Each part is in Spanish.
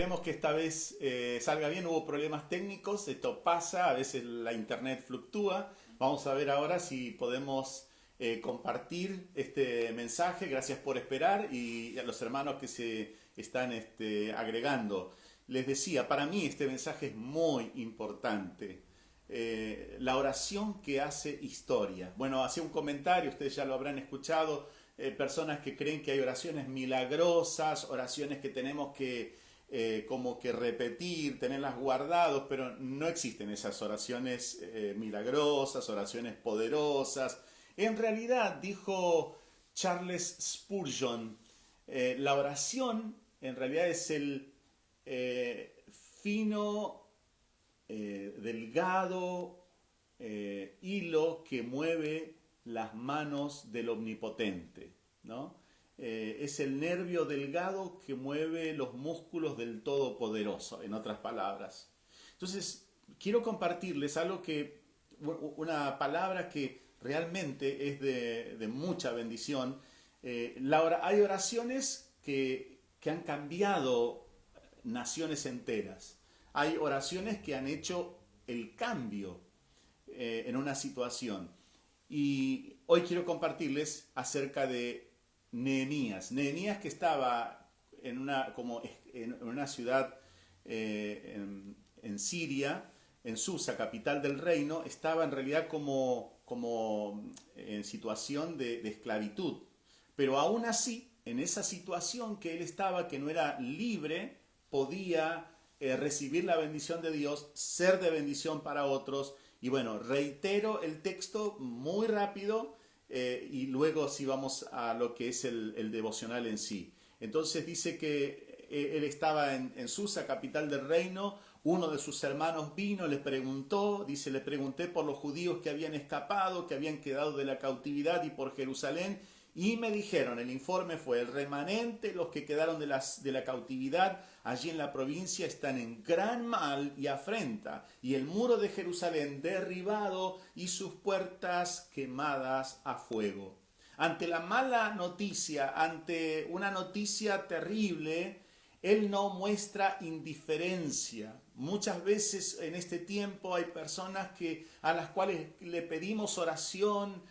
Esperemos que esta vez salga bien, hubo problemas técnicos, esto pasa, a veces la internet fluctúa. Vamos a ver ahora si podemos compartir este mensaje. Gracias por esperar y a los hermanos que se están agregando. Les decía, para mí este mensaje es muy importante. La oración que hace historia. Bueno, hacía un comentario, ustedes ya lo habrán escuchado, personas que creen que hay oraciones milagrosas, oraciones que tenemos que como que repetir, tenerlas guardados, pero no existen esas oraciones milagrosas, oraciones poderosas. En realidad, dijo Charles Spurgeon, la oración en realidad es el fino, delgado hilo que mueve las manos del Omnipotente, ¿no? Es el nervio delgado que mueve los músculos del Todopoderoso, en otras palabras. Entonces, quiero compartirles una palabra que realmente es de mucha bendición. Hay oraciones que han cambiado naciones enteras. Hay oraciones que han hecho el cambio en una situación. Y hoy quiero compartirles acerca de Nehemías. Nehemías que estaba en una ciudad en Siria, en Susa, capital del reino, estaba en realidad como en situación de esclavitud. Pero aún así, en esa situación que él estaba, que no era libre, podía recibir la bendición de Dios, ser de bendición para otros. Y bueno, reitero el texto muy rápido y luego sí vamos a lo que es el devocional en sí. Entonces dice que él estaba en Susa, capital del reino. Uno de sus hermanos vino, le preguntó, dice, le pregunté por los judíos que habían escapado, que habían quedado de la cautividad y por Jerusalén. Y me dijeron, el informe fue, el remanente, los que quedaron de la cautividad allí en la provincia están en gran mal y afrenta, y el muro de Jerusalén derribado y sus puertas quemadas a fuego. Ante la mala noticia, ante una noticia terrible, él no muestra indiferencia. Muchas veces en este tiempo hay personas a las cuales le pedimos oración,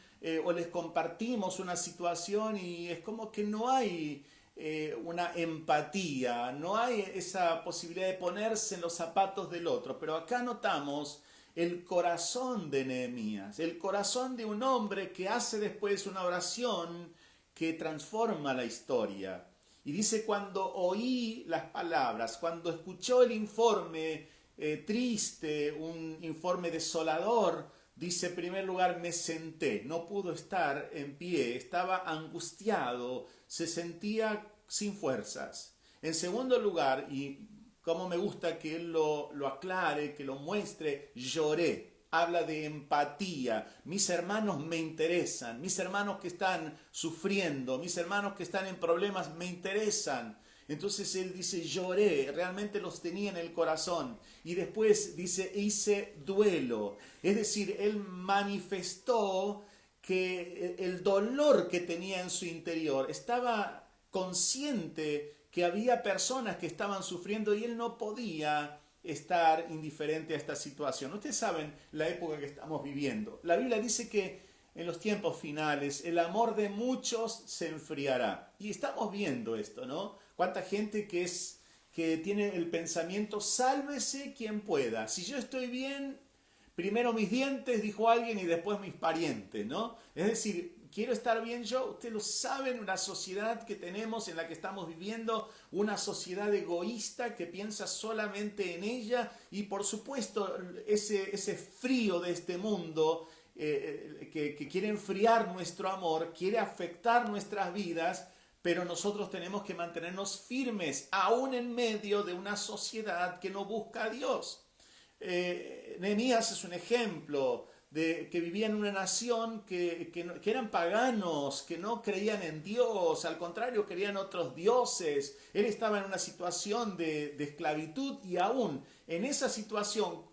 o les compartimos una situación y es como que no hay una empatía, no hay esa posibilidad de ponerse en los zapatos del otro. Pero acá notamos el corazón de Nehemías, el corazón de un hombre que hace después una oración que transforma la historia. Y dice, cuando oí las palabras, cuando escuchó el informe triste, un informe desolador, dice, en primer lugar, me senté, no pudo estar en pie, estaba angustiado, se sentía sin fuerzas. En segundo lugar, y como me gusta que él lo aclare, que lo muestre, lloré. Habla de empatía. Mis hermanos me interesan, mis hermanos que están sufriendo, mis hermanos que están en problemas me interesan. Entonces él dice, lloré, realmente los tenía en el corazón. Y después dice, hice duelo. Es decir, él manifestó que el dolor que tenía en su interior, estaba consciente que había personas que estaban sufriendo y él no podía estar indiferente a esta situación. Ustedes saben la época que estamos viviendo. La Biblia dice que en los tiempos finales el amor de muchos se enfriará. Y estamos viendo esto, ¿no? Cuánta gente que tiene el pensamiento, sálvese quien pueda. Si yo estoy bien, primero mis dientes, dijo alguien, y después mis parientes, ¿no? Es decir, quiero estar bien yo, ustedes lo saben, una sociedad que tenemos en la que estamos viviendo, una sociedad egoísta que piensa solamente en ella y por supuesto ese frío de este mundo que quiere enfriar nuestro amor, quiere afectar nuestras vidas, pero nosotros tenemos que mantenernos firmes, aún en medio de una sociedad que no busca a Dios. Nehemías es un ejemplo que vivía en una nación que eran paganos, que no creían en Dios, al contrario, creían otros dioses. Él estaba en una situación de esclavitud y aún en esa situación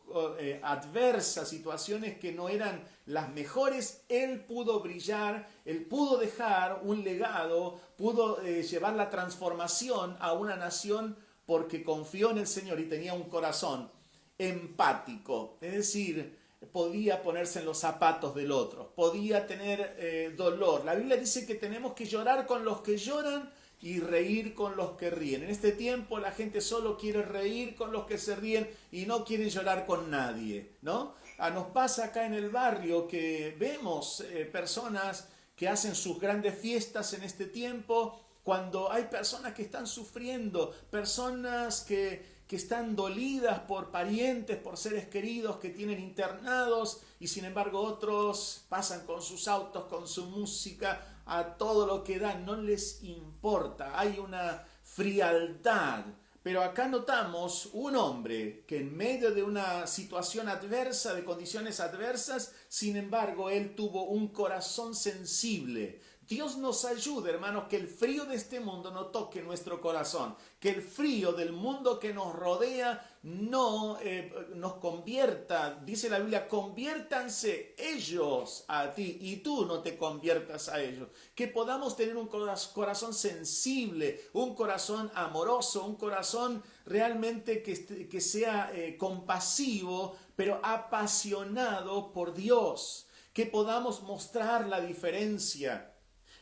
adversa, situaciones que no eran las mejores, él pudo brillar, él pudo dejar un legado, pudo llevar la transformación a una nación porque confió en el Señor y tenía un corazón empático, es decir, podía ponerse en los zapatos del otro, podía tener dolor. La Biblia dice que tenemos que llorar con los que lloran y reír con los que ríen. En este tiempo la gente solo quiere reír con los que se ríen y no quiere llorar con nadie, ¿no? Nos pasa acá en el barrio que vemos personas que hacen sus grandes fiestas en este tiempo, cuando hay personas que están sufriendo, personas que están dolidas por parientes, por seres queridos que tienen internados, y sin embargo otros pasan con sus autos, con su música, a todo lo que dan, no les importa, hay una frialdad. Pero acá notamos un hombre que en medio de una situación adversa, de condiciones adversas, sin embargo, él tuvo un corazón sensible. Dios nos ayude, hermanos, que el frío de este mundo no toque nuestro corazón, que el frío del mundo que nos rodea no nos convierta. Dice la Biblia, conviértanse ellos a ti y tú no te conviertas a ellos. Que podamos tener un corazón sensible, un corazón amoroso, un corazón realmente que sea compasivo, pero apasionado por Dios. Que podamos mostrar la diferencia.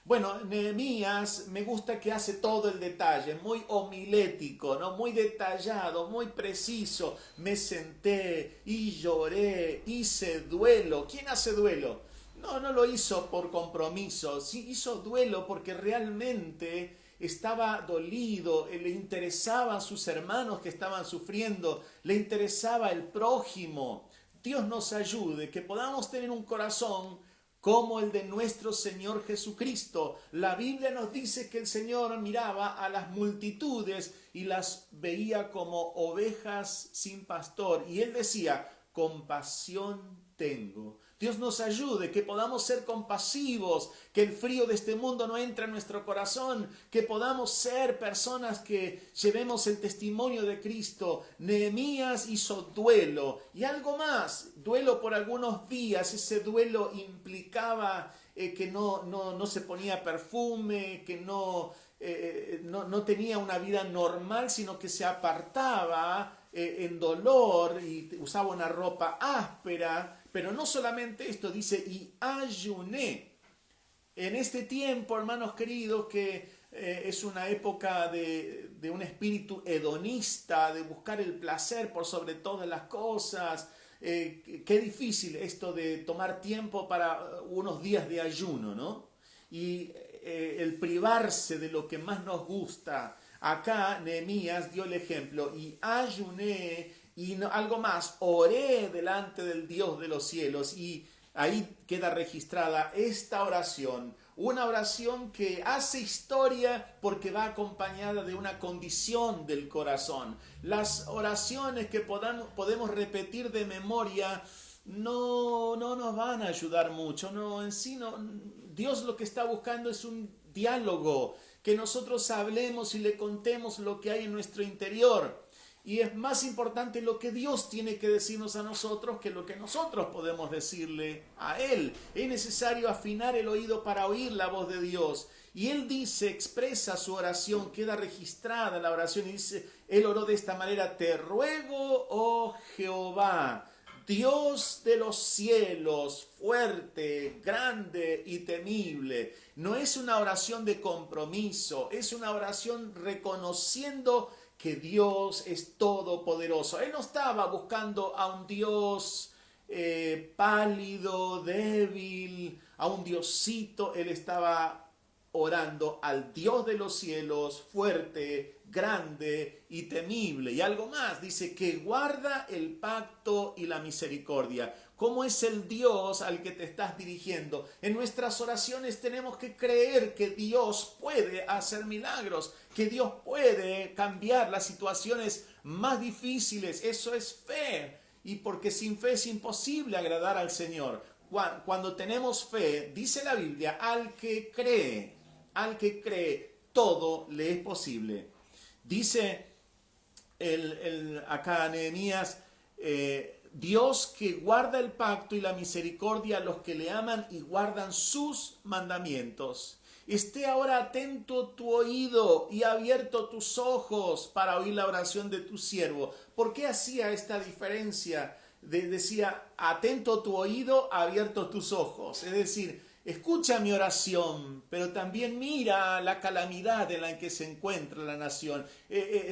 Bueno, Nehemías me gusta que hace todo el detalle, muy homilético, ¿no? Muy detallado, muy preciso. Me senté y lloré, hice duelo. ¿Quién hace duelo? No lo hizo por compromiso, sí hizo duelo porque realmente estaba dolido, le interesaban sus hermanos que estaban sufriendo, le interesaba el prójimo. Dios nos ayude, que podamos tener un corazón como el de nuestro Señor Jesucristo. La Biblia nos dice que el Señor miraba a las multitudes y las veía como ovejas sin pastor. Y Él decía, compasión tengo. Dios nos ayude, que podamos ser compasivos, que el frío de este mundo no entre en nuestro corazón, que podamos ser personas que llevemos el testimonio de Cristo. Nehemías hizo duelo y algo más, duelo por algunos días. Ese duelo implicaba que no se ponía perfume, que no tenía una vida normal, sino que se apartaba en dolor y usaba una ropa áspera. Pero no solamente esto, dice, y ayuné. En este tiempo, hermanos queridos, que es una época de un espíritu hedonista, de buscar el placer por sobre todas las cosas. Qué difícil esto de tomar tiempo para unos días de ayuno, ¿no? Y el privarse de lo que más nos gusta. Acá Nehemías dio el ejemplo, y ayuné. Y algo más, oré delante del Dios de los cielos, y ahí queda registrada esta oración, una oración que hace historia porque va acompañada de una condición del corazón. Las oraciones que podemos repetir de memoria no nos van a ayudar mucho, Dios lo que está buscando es un diálogo, que nosotros hablemos y le contemos lo que hay en nuestro interior. Y es más importante lo que Dios tiene que decirnos a nosotros que lo que nosotros podemos decirle a Él. Es necesario afinar el oído para oír la voz de Dios. Y Él dice, expresa su oración, queda registrada la oración y dice, Él oró de esta manera, te ruego, oh Jehová, Dios de los cielos, fuerte, grande y temible. No es una oración de compromiso, es una oración reconociendo que Dios es todopoderoso. Él no estaba buscando a un Dios pálido, débil, a un Diosito. Él estaba orando al Dios de los cielos, fuerte, grande y temible. Y algo más, dice que guarda el pacto y la misericordia. ¿Cómo es el Dios al que te estás dirigiendo? En nuestras oraciones tenemos que creer que Dios puede hacer milagros, que Dios puede cambiar las situaciones más difíciles. Eso es fe. Y porque sin fe es imposible agradar al Señor. Cuando tenemos fe, dice la Biblia, al que cree, todo le es posible. Dice acá Nehemías, Dios que guarda el pacto y la misericordia a los que le aman y guardan sus mandamientos. esté ahora atento tu oído y abierto tus ojos para oír la oración de tu siervo. ¿Por qué hacía esta diferencia? Decía, atento tu oído, abierto tus ojos. Es decir, escucha mi oración, pero también mira la calamidad en la que se encuentra la nación.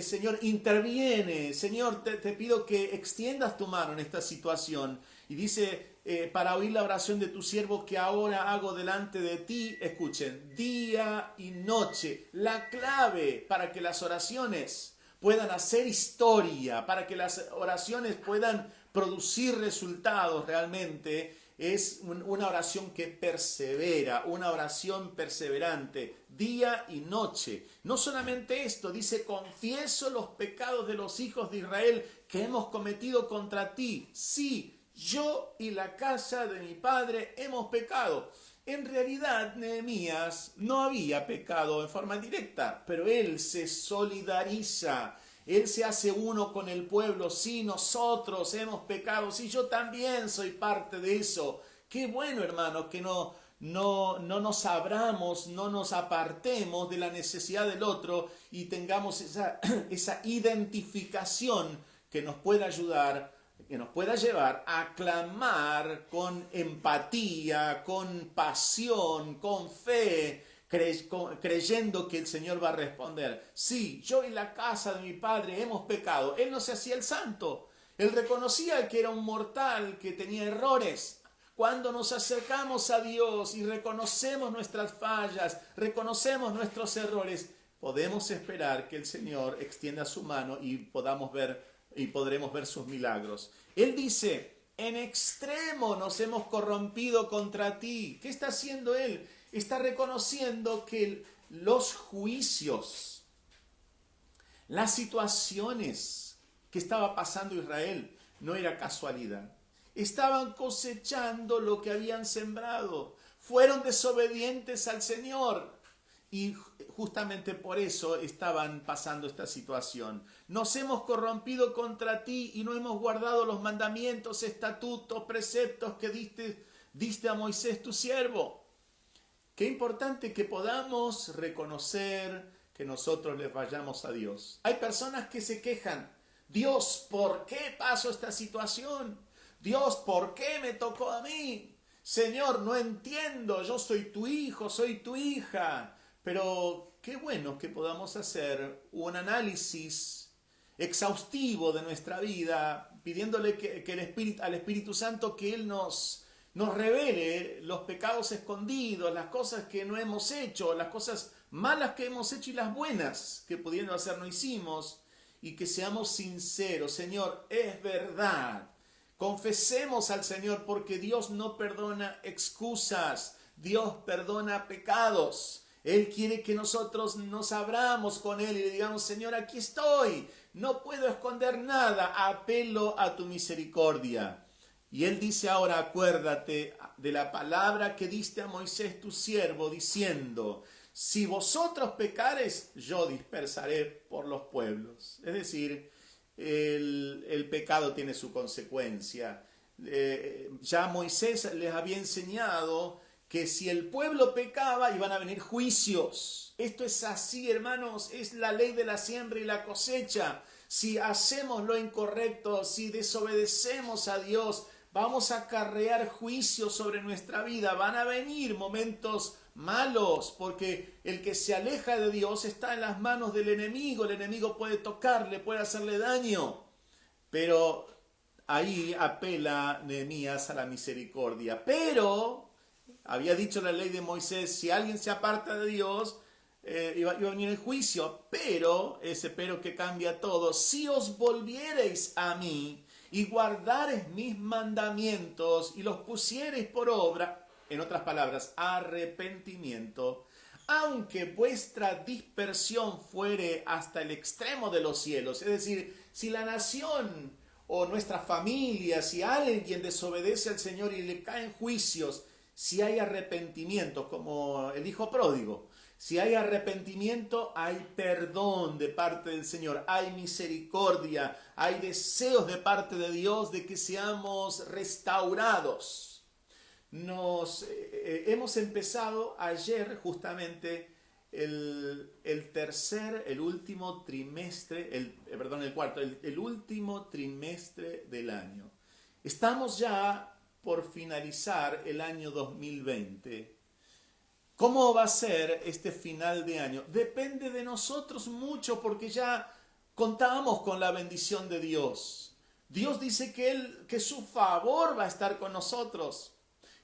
Señor, interviene. Señor, te pido que extiendas tu mano en esta situación. Y dice, para oír la oración de tu siervo que ahora hago delante de ti, escuchen, día y noche. La clave para que las oraciones puedan hacer historia, para que las oraciones puedan producir resultados realmente, es una oración que persevera, una oración perseverante, día y noche. No solamente esto, dice, confieso los pecados de los hijos de Israel que hemos cometido contra ti. Sí, yo y la casa de mi padre hemos pecado. En realidad, Nehemías no había pecado en forma directa, pero él se solidariza. Él se hace uno con el pueblo. Sí, nosotros hemos pecado. Sí, yo también soy parte de eso. Qué bueno, hermanos, que no nos abramos, no nos apartemos de la necesidad del otro y tengamos esa identificación que nos pueda ayudar, que nos pueda llevar a clamar con empatía, con pasión, con fe, creyendo que el Señor va a responder. Sí, yo y la casa de mi padre hemos pecado. Él no se hacía el santo. Él reconocía que era un mortal, que tenía errores. Cuando nos acercamos a Dios y reconocemos nuestras fallas, reconocemos nuestros errores, podemos esperar que el Señor extienda su mano y podamos ver y podremos ver sus milagros. Él dice, en extremo nos hemos corrompido contra ti. ¿Qué está haciendo él? Está reconociendo que los juicios, las situaciones que estaba pasando Israel no era casualidad. Estaban cosechando lo que habían sembrado. Fueron desobedientes al Señor. Y justamente por eso estaban pasando esta situación. Nos hemos corrompido contra ti y no hemos guardado los mandamientos, estatutos, preceptos que diste a Moisés tu siervo. Qué importante que podamos reconocer que nosotros le fallamos a Dios. Hay personas que se quejan. Dios, ¿por qué pasó esta situación? Dios, ¿por qué me tocó a mí? Señor, no entiendo. Yo soy tu hijo, soy tu hija. Pero qué bueno que podamos hacer un análisis exhaustivo de nuestra vida, pidiéndole al Espíritu Santo que Él nos revele los pecados escondidos, las cosas que no hemos hecho, las cosas malas que hemos hecho y las buenas que pudiendo hacer no hicimos, y que seamos sinceros. Señor, es verdad. Confesemos al Señor porque Dios no perdona excusas, Dios perdona pecados. Él quiere que nosotros nos abramos con Él y le digamos, Señor, aquí estoy, no puedo esconder nada, apelo a tu misericordia. Y Él dice ahora, acuérdate de la palabra que diste a Moisés tu siervo, diciendo, si vosotros pecares, yo dispersaré por los pueblos. Es decir, el pecado tiene su consecuencia. Ya Moisés les había enseñado que si el pueblo pecaba iban a venir juicios. Esto es así, hermanos, es la ley de la siembra y la cosecha. Si hacemos lo incorrecto, si desobedecemos a Dios, vamos a acarrear juicios sobre nuestra vida. Van a venir momentos malos, porque el que se aleja de Dios está en las manos del enemigo. El enemigo puede tocarle, puede hacerle daño. Pero ahí apela Nehemías a la misericordia. Pero había dicho la ley de Moisés, si alguien se aparta de Dios, iba a venir el juicio. Pero, ese pero que cambia todo, si os volviereis a mí y guardareis mis mandamientos y los pusiereis por obra, en otras palabras, arrepentimiento, aunque vuestra dispersión fuere hasta el extremo de los cielos, es decir, si la nación o nuestra familia, si alguien desobedece al Señor y le caen juicios, si hay arrepentimiento, como el hijo pródigo, si hay arrepentimiento, hay perdón de parte del Señor, hay misericordia, hay deseos de parte de Dios de que seamos restaurados. Hemos empezado ayer justamente el último trimestre, el último trimestre del año. Estamos ya por finalizar el año 2020. ¿Cómo va a ser este final de año? Depende de nosotros mucho porque ya contamos con la bendición de Dios. Dios dice que su favor va a estar con nosotros,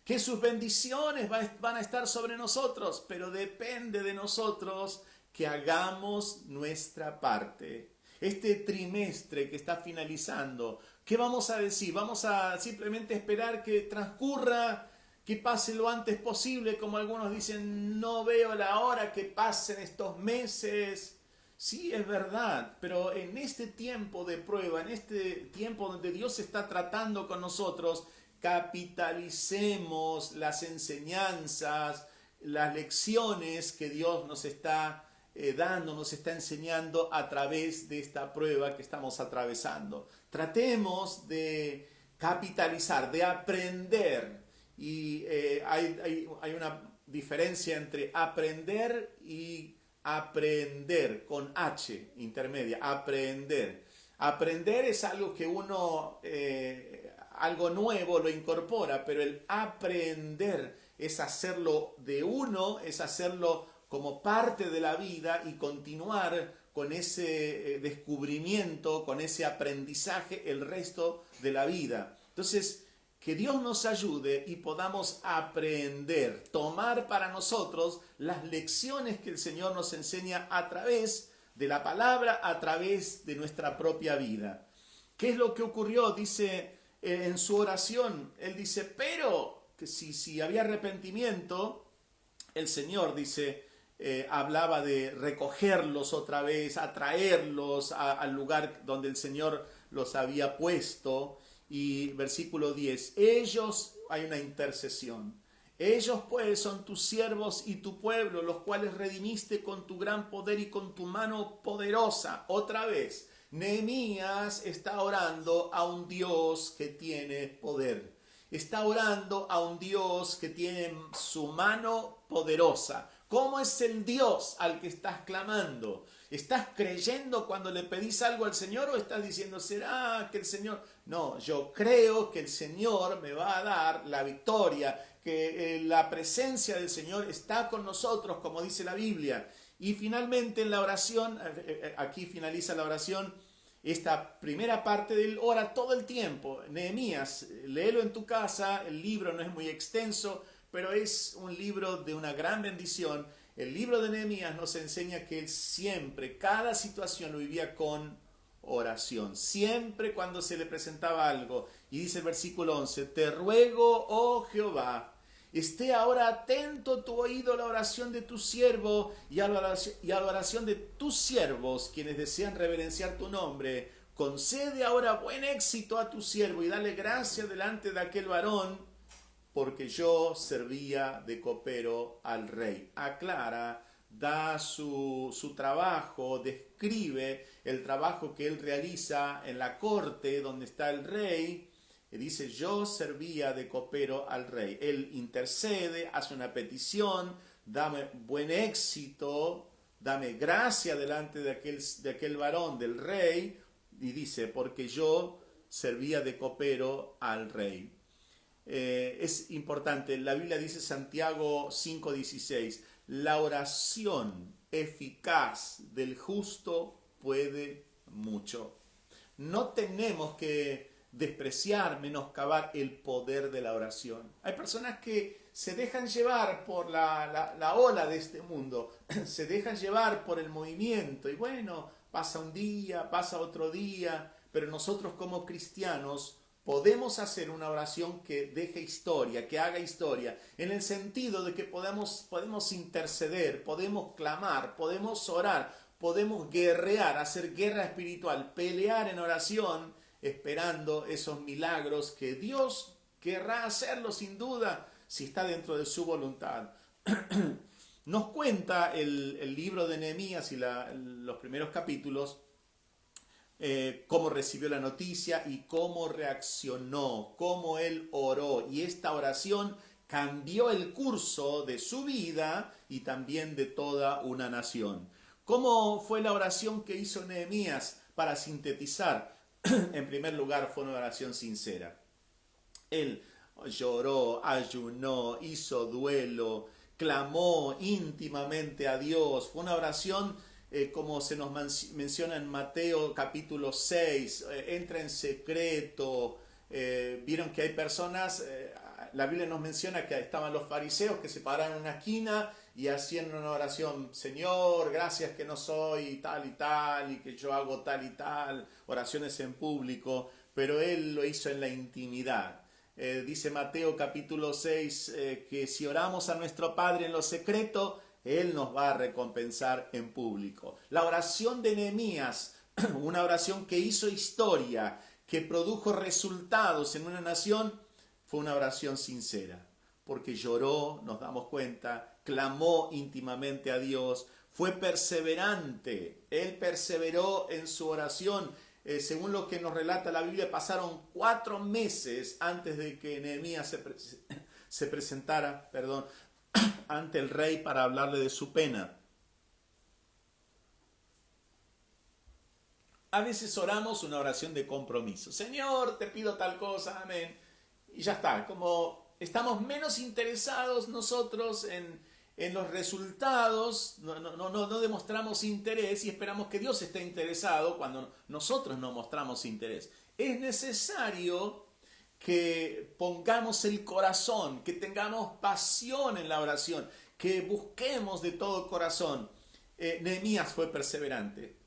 que sus bendiciones van a estar sobre nosotros, pero depende de nosotros que hagamos nuestra parte. Este trimestre que está finalizando, ¿qué vamos a decir? ¿Vamos a simplemente esperar que transcurra, que pase lo antes posible? Como algunos dicen, no veo la hora que pasen estos meses. Sí, es verdad, pero en este tiempo de prueba, en este tiempo donde Dios está tratando con nosotros, capitalicemos las enseñanzas, las lecciones que Dios nos está dando, nos está enseñando a través de esta prueba que estamos atravesando. Tratemos de capitalizar, de aprender. Y hay una diferencia entre aprender y aprender, con H intermedia, aprender. Aprender es algo que uno, algo nuevo lo incorpora, pero el aprender es hacerlo de uno, es hacerlo como parte de la vida y continuar con ese descubrimiento, con ese aprendizaje el resto de la vida. Entonces, que Dios nos ayude y podamos aprender, tomar para nosotros las lecciones que el Señor nos enseña a través de la palabra, a través de nuestra propia vida. ¿Qué es lo que ocurrió? Dice en su oración, él dice, pero que si había arrepentimiento, el Señor dice, hablaba de recogerlos otra vez, atraerlos al lugar donde el Señor los había puesto. Y versículo 10, ellos, hay una intercesión, ellos pues son tus siervos y tu pueblo, los cuales redimiste con tu gran poder y con tu mano poderosa. Otra vez, Nehemías está orando a un Dios que tiene poder. Está orando a un Dios que tiene su mano poderosa. ¿Cómo es el Dios al que estás clamando? ¿Estás creyendo cuando le pedís algo al Señor o estás diciendo, será que el Señor? No, yo creo que el Señor me va a dar la victoria, que la presencia del Señor está con nosotros, como dice la Biblia. Y finalmente en la oración, aquí finaliza la oración, esta primera parte del ora todo el tiempo. Nehemías, léelo en tu casa, el libro no es muy extenso, pero es un libro de una gran bendición. El libro de Nehemías nos enseña que él siempre, cada situación lo vivía con oración. Siempre cuando se le presentaba algo. Y dice el versículo 11, te ruego, oh Jehová, esté ahora atento tu oído a la oración de tu siervo y a la oración de tus siervos, quienes desean reverenciar tu nombre. Concede ahora buen éxito a tu siervo y dale gracia delante de aquel varón, porque yo servía de copero al rey. Aclara, da su trabajo, describe el trabajo que él realiza en la corte donde está el rey. Y dice, yo servía de copero al rey. Él intercede, hace una petición, dame buen éxito, dame gracia delante de aquel varón, del rey. Y dice, porque yo servía de copero al rey. Es importante, la Biblia dice Santiago 5:16, la oración eficaz del justo puede mucho. No tenemos que despreciar, menoscabar el poder de la oración. Hay personas que se dejan llevar por la ola de este mundo, se dejan llevar por el movimiento y bueno, pasa un día, pasa otro día, pero nosotros como cristianos podemos hacer una oración que deje historia, que haga historia, en el sentido de que podemos interceder, podemos clamar, podemos orar, podemos guerrear, hacer guerra espiritual, pelear en oración, esperando esos milagros que Dios querrá hacerlo sin duda, si está dentro de su voluntad. Nos cuenta el libro de Nehemías y los primeros capítulos, cómo recibió la noticia y cómo reaccionó, cómo él oró. Y esta oración cambió el curso de su vida y también de toda una nación. ¿Cómo fue la oración que hizo Nehemías? Para sintetizar, en primer lugar, fue una oración sincera. Él lloró, ayunó, hizo duelo, clamó íntimamente a Dios. Fue una oración como se nos menciona en Mateo capítulo 6, entra en secreto. Vieron que hay personas, la Biblia nos menciona que estaban los fariseos que se pararon en una esquina y hacían una oración: Señor, gracias que no soy tal y que yo hago tal y tal, oraciones en público, pero él lo hizo en la intimidad. Dice Mateo capítulo 6 que si oramos a nuestro Padre en lo secreto, Él nos va a recompensar en público. La oración de Nehemías, una oración que hizo historia, que produjo resultados en una nación, fue una oración sincera, porque lloró, nos damos cuenta, clamó íntimamente a Dios, fue perseverante, él perseveró en su oración. Según lo que nos relata la Biblia, pasaron 4 meses antes de que Nehemías se presentara, ante el rey para hablarle de su pena. A veces oramos una oración de compromiso. Señor, te pido tal cosa, amén. Y ya está, como estamos menos interesados nosotros en los resultados, no demostramos interés y esperamos que Dios esté interesado cuando nosotros no mostramos interés. Es necesario que pongamos el corazón, que tengamos pasión en la oración, que busquemos de todo corazón. Nehemías fue perseverante.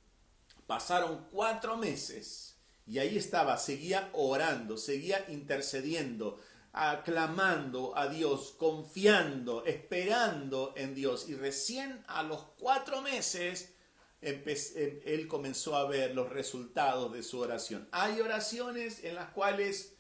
Pasaron 4 meses y ahí estaba, seguía orando, seguía intercediendo, aclamando a Dios, confiando, esperando en Dios. Y recién a los 4 meses él comenzó a ver los resultados de su oración. Hay oraciones en las cuales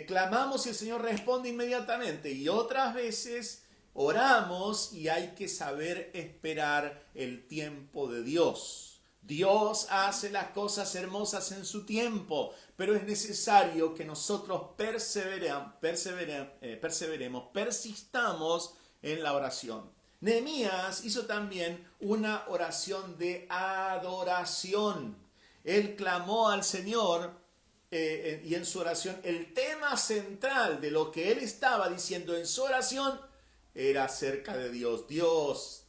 clamamos y el Señor responde inmediatamente, y otras veces oramos y hay que saber esperar el tiempo de Dios. Dios hace las cosas hermosas en su tiempo, pero es necesario que nosotros perseveremos, persistamos en la oración. Nehemías hizo también una oración de adoración. Él clamó al Señor y en su oración el tema central de lo que él estaba diciendo en su oración era acerca de Dios. Dios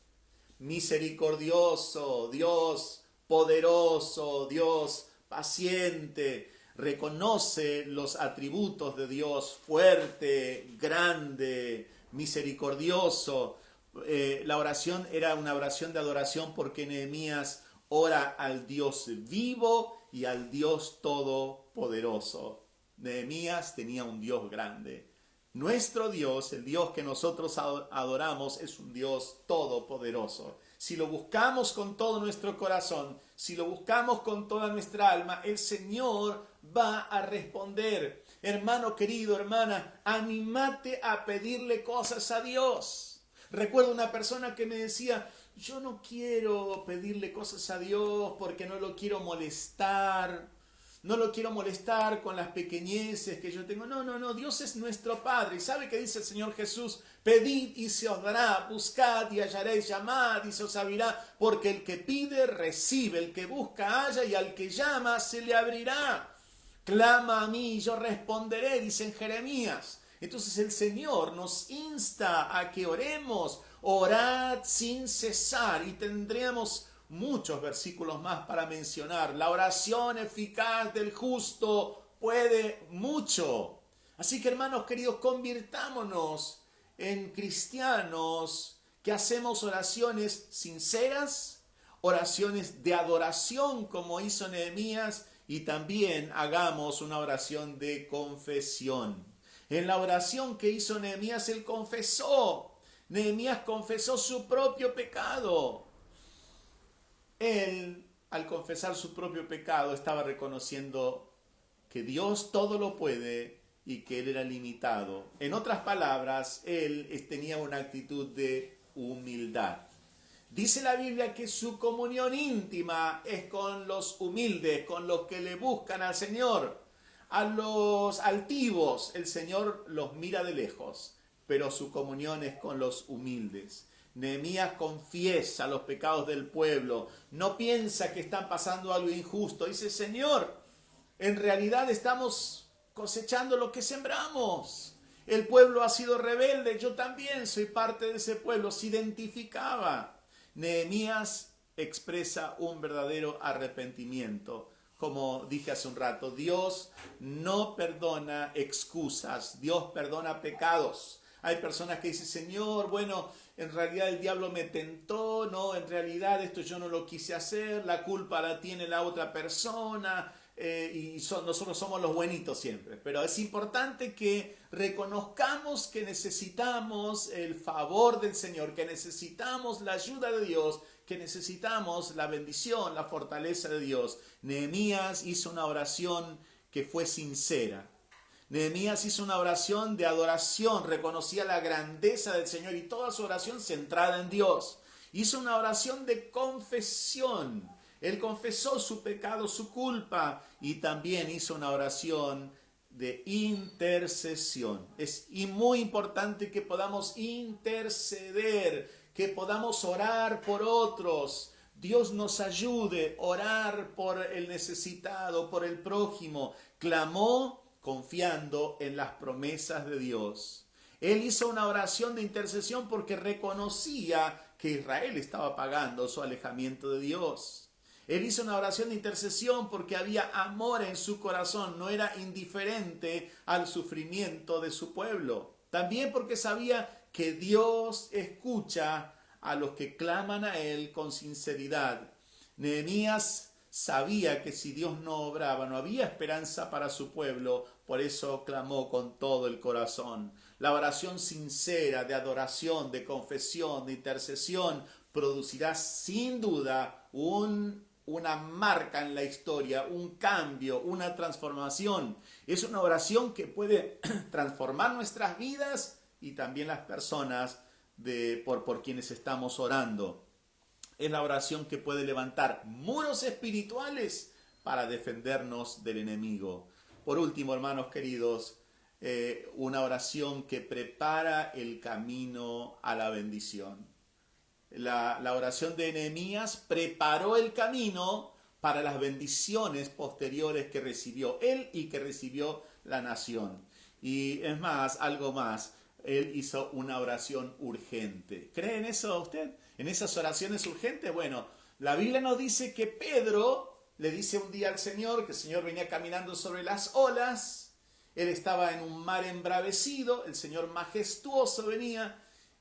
misericordioso, Dios poderoso, Dios paciente. Reconoce los atributos de Dios: fuerte, grande, misericordioso. La oración era una oración de adoración porque Nehemías ora al Dios vivo y al Dios todopoderoso. Nehemías tenía un Dios grande. Nuestro Dios, el Dios que nosotros adoramos, es un Dios todopoderoso. Si lo buscamos con todo nuestro corazón, si lo buscamos con toda nuestra alma, el Señor va a responder. Hermano querido, hermana, anímate a pedirle cosas a Dios. Recuerdo una persona que me decía: yo no quiero pedirle cosas a Dios porque no lo quiero molestar. No lo quiero molestar con las pequeñeces que yo tengo. No, Dios es nuestro Padre. ¿Y sabe qué dice el Señor Jesús? Pedid y se os dará, buscad y hallaréis, llamad y se os abrirá, porque el que pide recibe, el que busca halla y al que llama se le abrirá. Clama a mí y yo responderé, dice en Jeremías. Entonces el Señor nos insta a que oremos, orad sin cesar, y tendremos muchos versículos más para mencionar. La oración eficaz del justo puede mucho. Así que, hermanos queridos, convirtámonos en cristianos que hacemos oraciones sinceras, oraciones de adoración como hizo Nehemías, y también hagamos una oración de confesión. En la oración que hizo Nehemías, él confesó. Nehemías confesó su propio pecado. Él, al confesar su propio pecado, estaba reconociendo que Dios todo lo puede y que él era limitado. En otras palabras, él tenía una actitud de humildad. Dice la Biblia que su comunión íntima es con los humildes, con los que le buscan al Señor. A los altivos el Señor los mira de lejos, pero su comunión es con los humildes. Nehemías confiesa los pecados del pueblo, no piensa que están pasando algo injusto. Dice, Señor, en realidad estamos cosechando lo que sembramos. El pueblo ha sido rebelde, yo también soy parte de ese pueblo. Se identificaba. Nehemías expresa un verdadero arrepentimiento. Como dije hace un rato, Dios no perdona excusas, Dios perdona pecados. Hay personas que dicen, Señor, bueno, en realidad el diablo me tentó, no, en realidad esto yo no lo quise hacer, la culpa la tiene la otra persona, nosotros somos los buenitos siempre. Pero es importante que reconozcamos que necesitamos el favor del Señor, que necesitamos la ayuda de Dios, que necesitamos la bendición, la fortaleza de Dios. Nehemías hizo una oración que fue sincera. Nehemías hizo una oración de adoración, reconocía la grandeza del Señor y toda su oración centrada en Dios. Hizo una oración de confesión. Él confesó su pecado, su culpa, y también hizo una oración de intercesión. Es muy importante que podamos interceder, que podamos orar por otros. Dios nos ayude a orar por el necesitado, por el prójimo. Clamó confiando en las promesas de Dios. Él hizo una oración de intercesión porque reconocía que Israel estaba pagando su alejamiento de Dios. Él hizo una oración de intercesión porque había amor en su corazón, no era indiferente al sufrimiento de su pueblo. También porque sabía que Dios escucha a los que claman a Él con sinceridad. Nehemías sabía que si Dios no obraba, no había esperanza para su pueblo, por eso clamó con todo el corazón. La oración sincera de adoración, de confesión, de intercesión, producirá sin duda una marca en la historia, un cambio, una transformación. Es una oración que puede transformar nuestras vidas y también las personas por quienes estamos orando. Es la oración que puede levantar muros espirituales para defendernos del enemigo. Por último, hermanos queridos, una oración que prepara el camino a la bendición. La oración de Nehemías preparó el camino para las bendiciones posteriores que recibió él y que recibió la nación. Y es más, algo más, él hizo una oración urgente. ¿Cree en eso usted? ¿En esas oraciones urgentes? Bueno, la Biblia nos dice que Pedro le dice un día al Señor, que el Señor venía caminando sobre las olas, él estaba en un mar embravecido, el Señor majestuoso venía,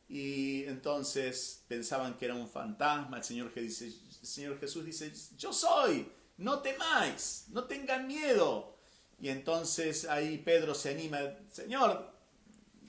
y entonces pensaban que era un fantasma. El Señor Jesús dice, yo soy, no temáis, no tengan miedo. Y entonces ahí Pedro se anima, Señor,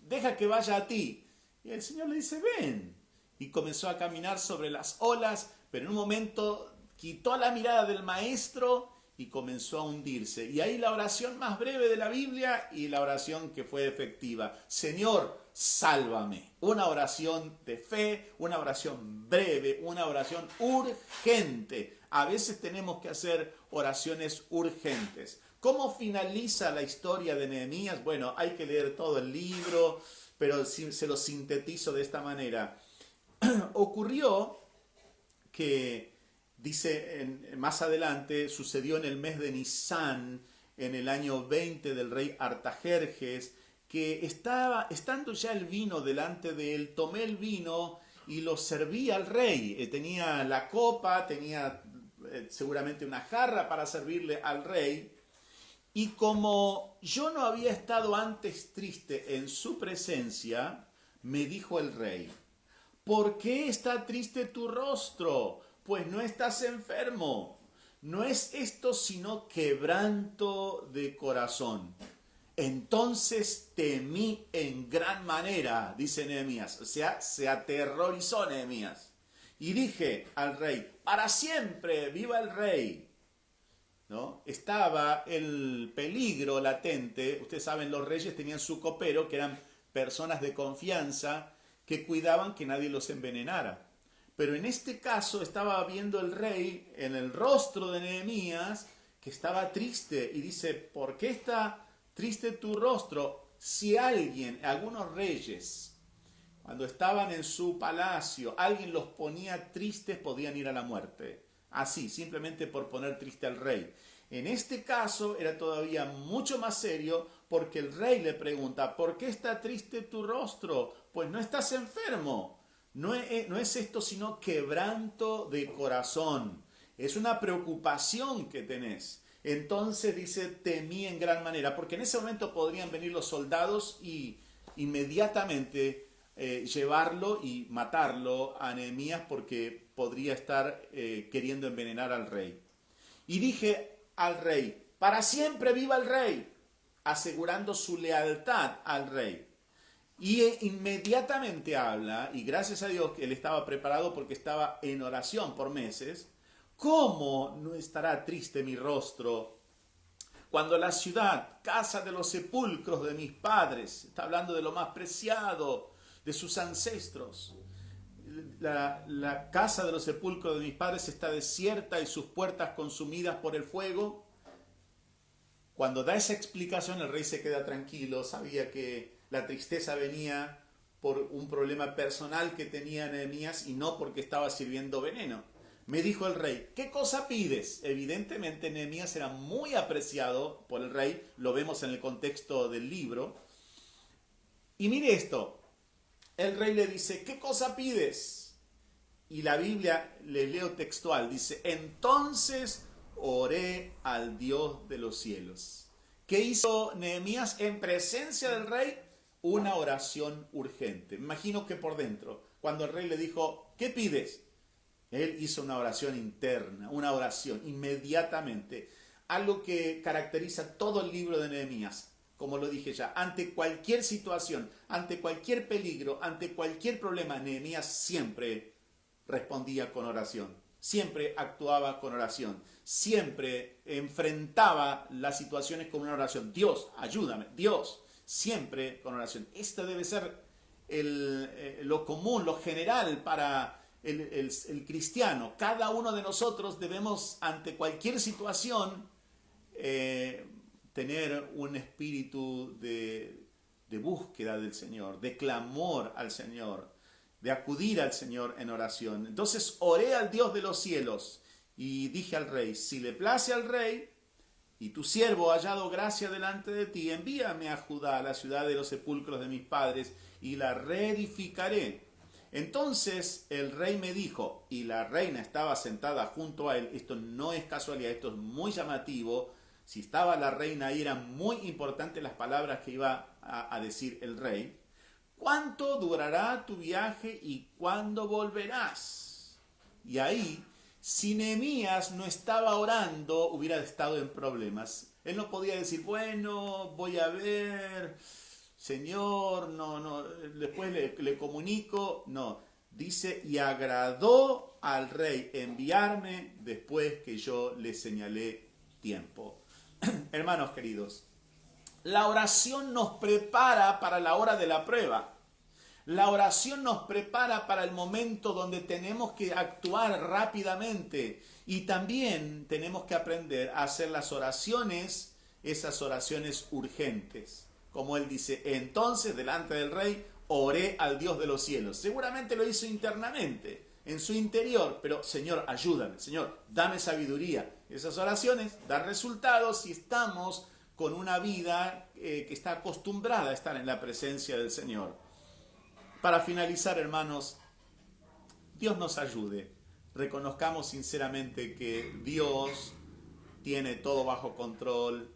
deja que vaya a ti. Y el Señor le dice, ven. Y comenzó a caminar sobre las olas, pero en un momento quitó la mirada del maestro y comenzó a hundirse. Y ahí la oración más breve de la Biblia y la oración que fue efectiva. Señor, sálvame. Una oración de fe, una oración breve, una oración urgente. A veces tenemos que hacer oraciones urgentes. ¿Cómo finaliza la historia de Nehemías? Bueno, hay que leer todo el libro, pero se lo sintetizo de esta manera. Ocurrió que, dice más adelante, sucedió en el mes de Nisán, en el año 20 del rey Artajerjes, que estando ya el vino delante de él, tomé el vino y lo serví al rey. Tenía la copa, tenía seguramente una jarra para servirle al rey. Y como yo no había estado antes triste en su presencia, me dijo el rey, ¿por qué está triste tu rostro? Pues no estás enfermo. No es esto sino quebranto de corazón. Entonces temí en gran manera, dice Nehemías. O sea, se aterrorizó Nehemías. Y dije al rey, para siempre, viva el rey. ¿No? Estaba el peligro latente. Ustedes saben, los reyes tenían su copero, que eran personas de confianza que cuidaban que nadie los envenenara. Pero en este caso estaba viendo el rey en el rostro de Nehemías que estaba triste y dice, ¿por qué está triste tu rostro? Si algunos reyes, cuando estaban en su palacio, alguien los ponía tristes, podían ir a la muerte. Así, simplemente por poner triste al rey. En este caso era todavía mucho más serio porque el rey le pregunta, ¿por qué está triste tu rostro? Pues no estás enfermo. No es esto sino quebranto de corazón. Es una preocupación que tenés. Entonces dice, temí en gran manera, porque en ese momento podrían venir los soldados y inmediatamente llevarlo y matarlo a Nehemías porque podría estar queriendo envenenar al rey. Y dije al rey, para siempre viva el rey, asegurando su lealtad al rey. Y inmediatamente habla, y gracias a Dios que él estaba preparado porque estaba en oración por meses. ¿Cómo no estará triste mi rostro cuando la ciudad, casa de los sepulcros de mis padres, está hablando de lo más preciado, de sus ancestros, la casa de los sepulcros de mis padres está desierta y sus puertas consumidas por el fuego? Cuando da esa explicación, el rey se queda tranquilo, sabía que la tristeza venía por un problema personal que tenía Nehemías y no porque estaba sirviendo veneno. Me dijo el rey, ¿qué cosa pides? Evidentemente Nehemías era muy apreciado por el rey, lo vemos en el contexto del libro. Y mire esto, el rey le dice, ¿qué cosa pides? Y la Biblia, le leo textual, dice, entonces oré al Dios de los cielos. ¿Qué hizo Nehemías en presencia del rey? Una oración urgente. Me imagino que por dentro, cuando el rey le dijo, ¿qué pides? Él hizo una oración interna, una oración inmediatamente. Algo que caracteriza todo el libro de Nehemías. Como lo dije ya, ante cualquier situación, ante cualquier peligro, ante cualquier problema, Nehemías siempre respondía con oración. Siempre actuaba con oración. Siempre enfrentaba las situaciones con una oración. Dios, ayúdame. Dios, siempre con oración. Esto debe ser lo común, lo general para el cristiano. Cada uno de nosotros debemos, ante cualquier situación, tener un espíritu de búsqueda del Señor, de clamor al Señor, de acudir al Señor en oración. Entonces oré al Dios de los cielos y dije al rey, si le place al rey y tu siervo ha hallado gracia delante de ti, envíame a Judá, a la ciudad de los sepulcros de mis padres, y la reedificaré. Entonces el rey me dijo, y la reina estaba sentada junto a él, esto no es casualidad, esto es muy llamativo, si estaba la reina ahí eran muy importantes las palabras que iba a decir el rey. ¿Cuánto durará tu viaje y cuándo volverás? Y ahí, si Nehemías no estaba orando, hubiera estado en problemas. Él no podía decir, bueno, voy a ver, Señor, no, después le comunico. No, dice, y agradó al rey enviarme después que yo le señalé tiempo. Hermanos queridos, la oración nos prepara para la hora de la prueba. La oración nos prepara para el momento donde tenemos que actuar rápidamente y también tenemos que aprender a hacer las oraciones, esas oraciones urgentes. Como él dice, entonces delante del rey oré al Dios de los cielos. Seguramente lo hizo internamente, en su interior, pero Señor, ayúdame, Señor, dame sabiduría. Esas oraciones dan resultados si estamos con una vida que está acostumbrada a estar en la presencia del Señor. Para finalizar, hermanos, Dios nos ayude. Reconozcamos sinceramente que Dios tiene todo bajo control,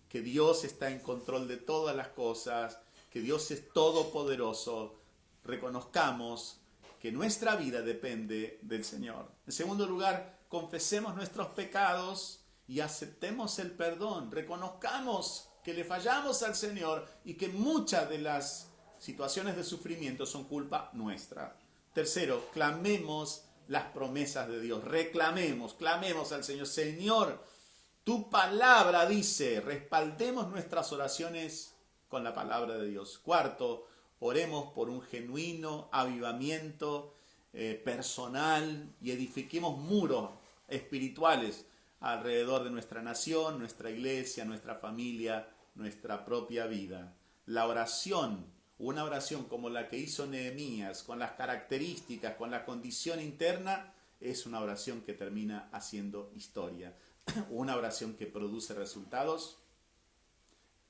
que Dios está en control de todas las cosas, que Dios es todopoderoso. Reconozcamos que nuestra vida depende del Señor. En segundo lugar, confesemos nuestros pecados y aceptemos el perdón. Reconozcamos que le fallamos al Señor y que muchas de las situaciones de sufrimiento son culpa nuestra. Tercero, clamemos las promesas de Dios. Clamemos al Señor. Señor, tu palabra dice, respaldemos nuestras oraciones con la palabra de Dios. Cuarto, oremos por un genuino avivamiento personal y edifiquemos muros espirituales alrededor de nuestra nación, nuestra iglesia, nuestra familia, nuestra propia vida. la oración, una oración como la que hizo Nehemías, con las características, con la condición interna, es una oración que termina haciendo historia. Una oración que produce resultados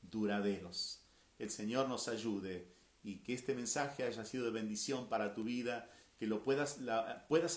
duraderos. El Señor nos ayude y que este mensaje haya sido de bendición para tu vida, que lo puedas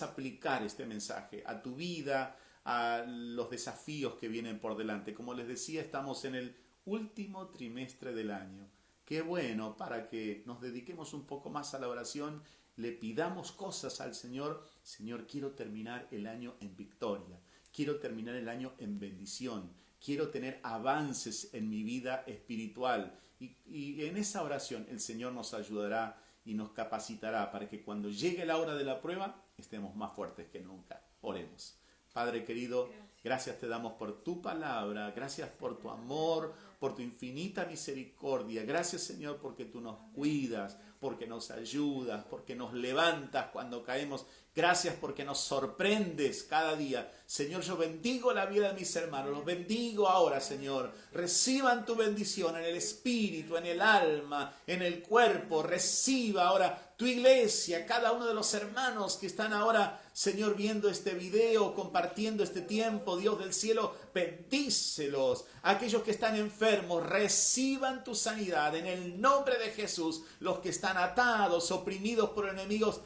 aplicar este mensaje a tu vida, a los desafíos que vienen por delante. Como les decía, estamos en el último trimestre del año. Qué bueno para que nos dediquemos un poco más a la oración, le pidamos cosas al Señor. Señor, quiero terminar el año en victoria, quiero terminar el año en bendición, quiero tener avances en mi vida espiritual. Y en esa oración el Señor nos ayudará y nos capacitará para que cuando llegue la hora de la prueba estemos más fuertes que nunca. Oremos. Padre querido, gracias te damos por tu palabra, gracias por tu amor, por tu infinita misericordia. Gracias, Señor, porque tú nos cuidas, porque nos ayudas, porque nos levantas cuando caemos. Gracias porque nos sorprendes cada día. Señor, yo bendigo la vida de mis hermanos, los bendigo ahora, Señor. Reciban tu bendición en el espíritu, en el alma, en el cuerpo. Reciba ahora tu iglesia, cada uno de los hermanos que están ahora, Señor, viendo este video, compartiendo este tiempo. Dios del cielo, bendícelos. Aquellos que están enfermos, reciban tu sanidad en el nombre de Jesús. Los que están atados, oprimidos por enemigos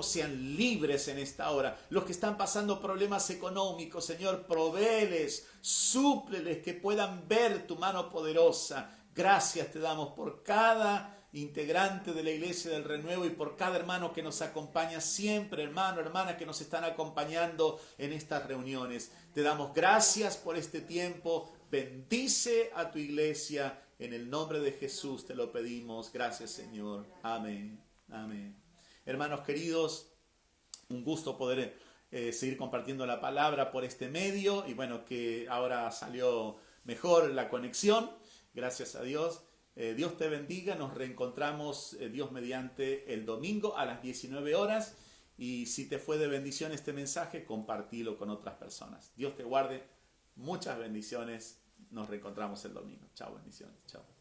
sean libres en esta hora. Los que están pasando problemas económicos, Señor, provéeles, súpleles, que puedan ver tu mano poderosa. Gracias te damos por cada integrante de la Iglesia del Renuevo y por cada hermano que nos acompaña siempre, hermano, hermana, que nos están acompañando en estas reuniones. Te damos gracias por este tiempo. Bendice a tu iglesia. En el nombre de Jesús te lo pedimos. Gracias, Señor. Amén. Amén. Hermanos queridos, un gusto poder seguir compartiendo la palabra por este medio. Y bueno, que ahora salió mejor la conexión. Gracias a Dios. Dios te bendiga. Nos reencontramos, Dios mediante, el domingo a las 19 horas. Y si te fue de bendición este mensaje, compartilo con otras personas. Dios te guarde. Muchas bendiciones. Nos reencontramos el domingo. Chao, bendiciones. Chao.